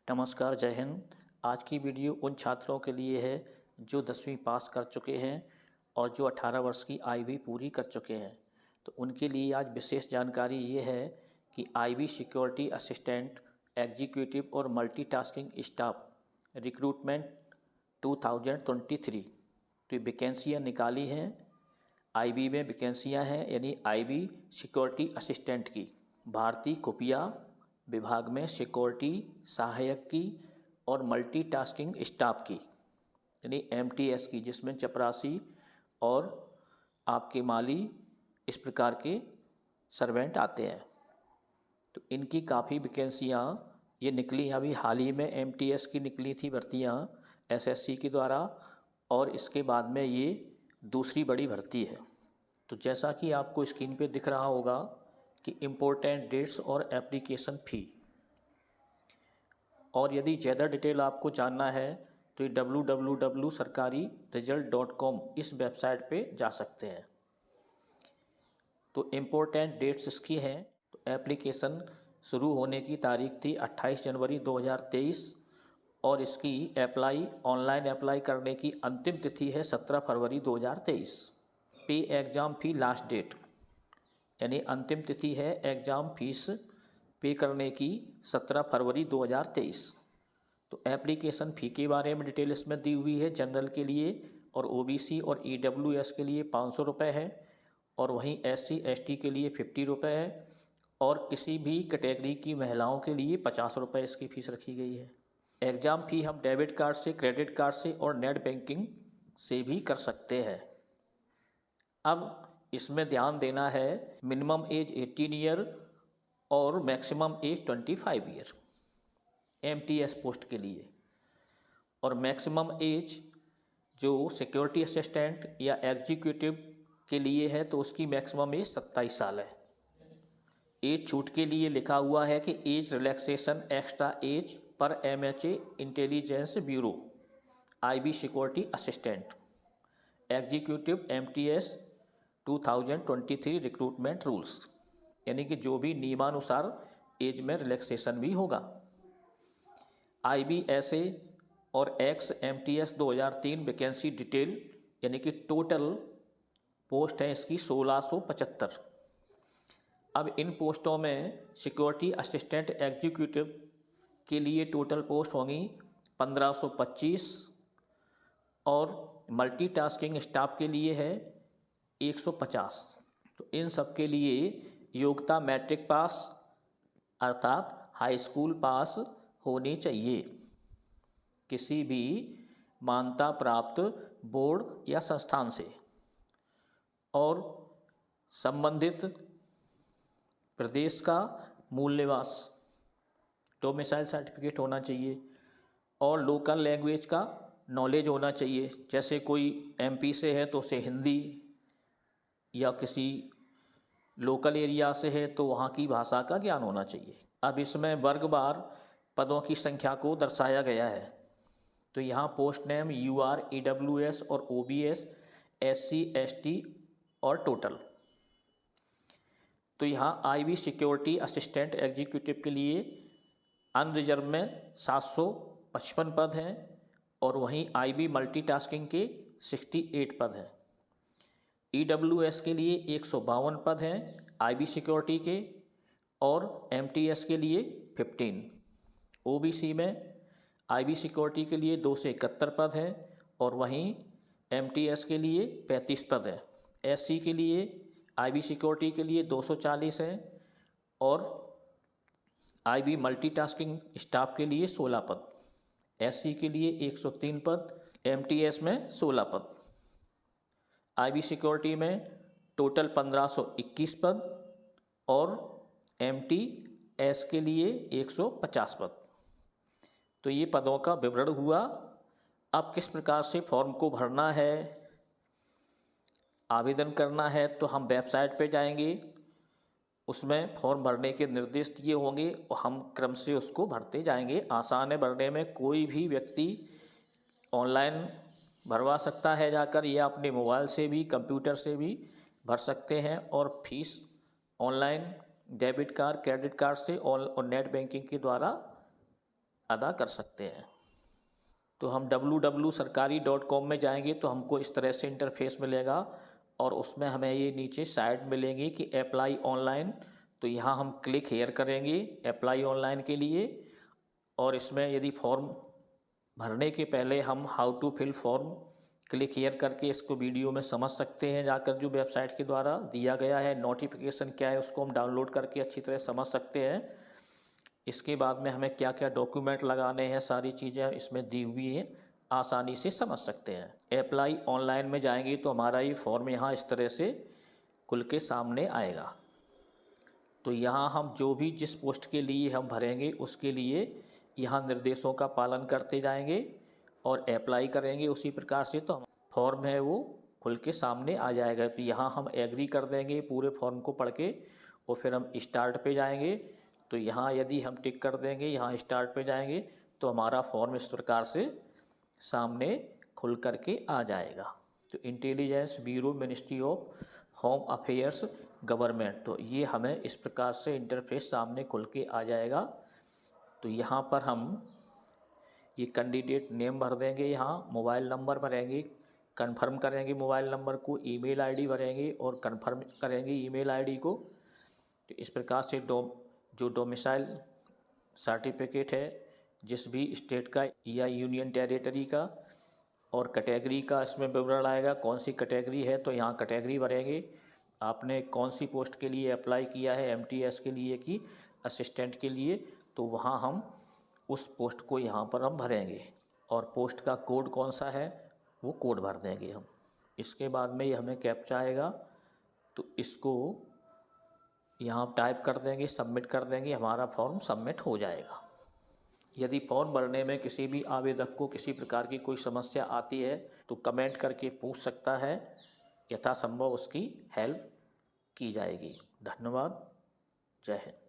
नमस्कार, जय हिंद। आज की वीडियो उन छात्रों के लिए है जो 10वीं पास कर चुके हैं और जो 18 वर्ष की आयु भी पूरी कर चुके हैं। तो उनके लिए आज विशेष जानकारी ये है कि आईबी सिक्योरिटी असिस्टेंट, एग्जीक्यूटिव और मल्टीटास्किंग स्टाफ रिक्रूटमेंट 2023 तो वैकेंसियाँ निकाली हैं। आईबी में वैकेंसियाँ हैं, यानी आईबी सिक्योरिटी असिस्टेंट की भारतीय खुफिया विभाग में सिक्योरिटी सहायक की और मल्टीटास्किंग स्टाफ की यानी एमटीएस की, जिसमें चपरासी और आपके माली इस प्रकार के सर्वेंट आते हैं। तो इनकी काफ़ी वैकेंसियाँ ये निकली, अभी हाल ही में एमटीएस की निकली थी भर्तियाँ एसएससी के द्वारा, और इसके बाद में ये दूसरी बड़ी भर्ती है। तो जैसा कि आपको स्क्रीन पे दिख रहा होगा कि इम्पोर्टेंट डेट्स और एप्लीकेशन फ़ी, और यदि ज़्यादा डिटेल आपको जानना है तो ये www.sarkariresult.com इस वेबसाइट पे जा सकते हैं। तो इम्पोर्टेंट डेट्स इसकी हैं। तो एप्लीकेशन शुरू होने की तारीख थी 28 जनवरी 2023 और इसकी ऑनलाइन अप्लाई करने की अंतिम तिथि है 17 फरवरी 2023। पे एग्ज़ाम फ़ी लास्ट डेट, यानी अंतिम तिथि है एग्ज़ाम फीस पे करने की 17 फरवरी 2023। तो एप्लीकेशन फ़ी के बारे में डिटेल इसमें दी हुई है। जनरल के लिए और ओबीसी और ईडब्ल्यूएस के लिए 500 रुपये है, और वहीं एससी एसटी के लिए 50 रुपये है, और किसी भी कैटेगरी की महिलाओं के लिए 50 रुपये इसकी फ़ीस रखी गई है। एग्ज़ाम फ़ी हम डेबिट कार्ड से, क्रेडिट कार्ड से और नेट बैंकिंग से भी कर सकते हैं। अब इसमें ध्यान देना है, मिनिमम एज 18 ईयर और maximum age 25 year MTS post के लिए, और मैक्सिमम एज जो सिक्योरिटी असिस्टेंट या एग्जीक्यूटिव के लिए है तो उसकी मैक्सिमम एज 27 साल है। एज छूट के लिए लिखा हुआ है कि एज रिलैक्सेशन एक्स्ट्रा एज पर MHA intelligence bureau IB security assistant executive MTS 2023 recruitment rules, यानी कि जो भी नियमानुसार एज में रिलैक्सेशन भी होगा। आईबीएसए और एक्स एमटीएस 2003 वैकेंसी डिटेल, यानी कि टोटल पोस्ट है इसकी 1675। अब इन पोस्टों में सिक्योरिटी असिस्टेंट एग्जीक्यूटिव के लिए टोटल पोस्ट होंगी 1525, और मल्टीटास्किंग स्टाफ के लिए है 150। तो इन सब के लिए योग्यता मैट्रिक पास अर्थात हाई स्कूल पास होनी चाहिए किसी भी मान्यता प्राप्त बोर्ड या संस्थान से, और संबंधित प्रदेश का मूल निवास डोमिसाइल सर्टिफिकेट होना चाहिए, और लोकल लैंग्वेज का नॉलेज होना चाहिए। जैसे कोई एमपी से है तो उसे हिंदी, या किसी लोकल एरिया से है तो वहाँ की भाषा का ज्ञान होना चाहिए। अब इसमें वर्गवार पदों की संख्या को दर्शाया गया है। तो यहाँ पोस्ट नेम यूआर, ईडब्ल्यूएस और ओबीएस, एससी एसटी और टोटल। तो यहाँ आईबी सिक्योरिटी असिस्टेंट एग्जीक्यूटिव के लिए अनरिजर्व में 755 पद हैं, और वहीं आईबी मल्टीटास्किंग के 68 पद हैं। ईडब्ल्यूएस के लिए 152 पद हैं आईबी सिक्योरिटी के, और एमटीएस के लिए 15। ओबीसी में आईबी सिक्योरिटी के लिए 271 पद हैं, और वहीं एमटीएस के लिए 35 पद हैं। एससी के लिए आईबी सिक्योरिटी के लिए 240 हैं, और आईबी मल्टीटास्किंग स्टाफ के लिए 16 पद। एससी के लिए 103 पद, एमटीएस में 16 पद। आईबी सिक्योरिटी में टोटल 1521 पद, और एमटीएस के लिए 150 पद। तो ये पदों का विवरण हुआ। अब किस प्रकार से फॉर्म को भरना है, आवेदन करना है, तो हम वेबसाइट पे जाएंगे, उसमें फॉर्म भरने के निर्देश दिए होंगे और हम क्रम से उसको भरते जाएंगे। आसान है भरने में, कोई भी व्यक्ति ऑनलाइन भरवा सकता है जाकर, या अपने मोबाइल से भी, कंप्यूटर से भी भर सकते हैं, और fees online debit card, credit card से और नेट बैंकिंग के द्वारा अदा कर सकते हैं। तो हम www.sarkari.com में जाएंगे तो हमको इस तरह से इंटरफेस मिलेगा और उसमें हमें ये नीचे साइड मिलेंगे कि अप्लाई ऑनलाइन। तो यहाँ हम क्लिक हेयर करेंगे अप्लाई ऑनलाइन के लिए, और इसमें यदि फॉर्म भरने के पहले हम how to fill form click here करके इसको वीडियो में समझ सकते हैं जाकर, जो वेबसाइट के द्वारा दिया गया है। नोटिफिकेशन क्या है उसको हम डाउनलोड करके अच्छी तरह समझ सकते हैं। इसके बाद में हमें क्या क्या डॉक्यूमेंट लगाने हैं, सारी चीज़ें इसमें दी हुई हैं, आसानी से समझ सकते हैं। अप्लाई ऑनलाइन में जाएंगे तो हमारा ये फॉर्म यहाँ इस तरह से खुल के सामने आएगा। तो यहाँ हम जो भी जिस पोस्ट के लिए हम भरेंगे उसके लिए यहाँ निर्देशों का पालन करते जाएंगे और अप्लाई करेंगे उसी प्रकार से, तो फॉर्म है वो खुल के सामने आ जाएगा। तो यहाँ हम एग्री कर देंगे पूरे फॉर्म को पढ़ के, और फिर हम स्टार्ट पे जाएंगे। तो यहाँ यदि हम टिक कर देंगे, यहाँ स्टार्ट पे जाएंगे तो हमारा फॉर्म इस प्रकार से सामने खुल कर के आ जाएगा। तो intelligence bureau ministry of home affairs government, तो ये हमें इस प्रकार से इंटरफेस सामने खुल के आ जाएगा। तो यहाँ पर हम ये कैंडिडेट नेम भर देंगे, यहाँ मोबाइल नंबर भरेंगे, कंफर्म करेंगे मोबाइल नंबर को, ईमेल आईडी भरेंगे और कंफर्म करेंगे ईमेल आईडी को। तो इस प्रकार से जो डोमिसाइल सर्टिफिकेट है जिस भी स्टेट का या यूनियन टेरिटरी का, और कैटेगरी का इसमें विवरण आएगा, कौन सी कैटेगरी है तो यहाँ कैटेगरी भरेंगे। आपने कौन सी पोस्ट के लिए अप्लाई किया है, एमटीएस के लिए कि असिस्टेंट के लिए, तो वहाँ हम उस पोस्ट को यहाँ पर हम भरेंगे, और पोस्ट का कोड कौन सा है वो कोड भर देंगे हम। इसके बाद में ये हमें कैप्चा आएगा तो इसको यहाँ टाइप कर देंगे, सबमिट कर देंगे, हमारा फॉर्म सबमिट हो जाएगा। यदि फॉर्म भरने में किसी भी आवेदक को किसी प्रकार की कोई समस्या आती है तो कमेंट करके पूछ सकता है, यथासंभव उसकी हेल्प की जाएगी। धन्यवाद। जय हिंद।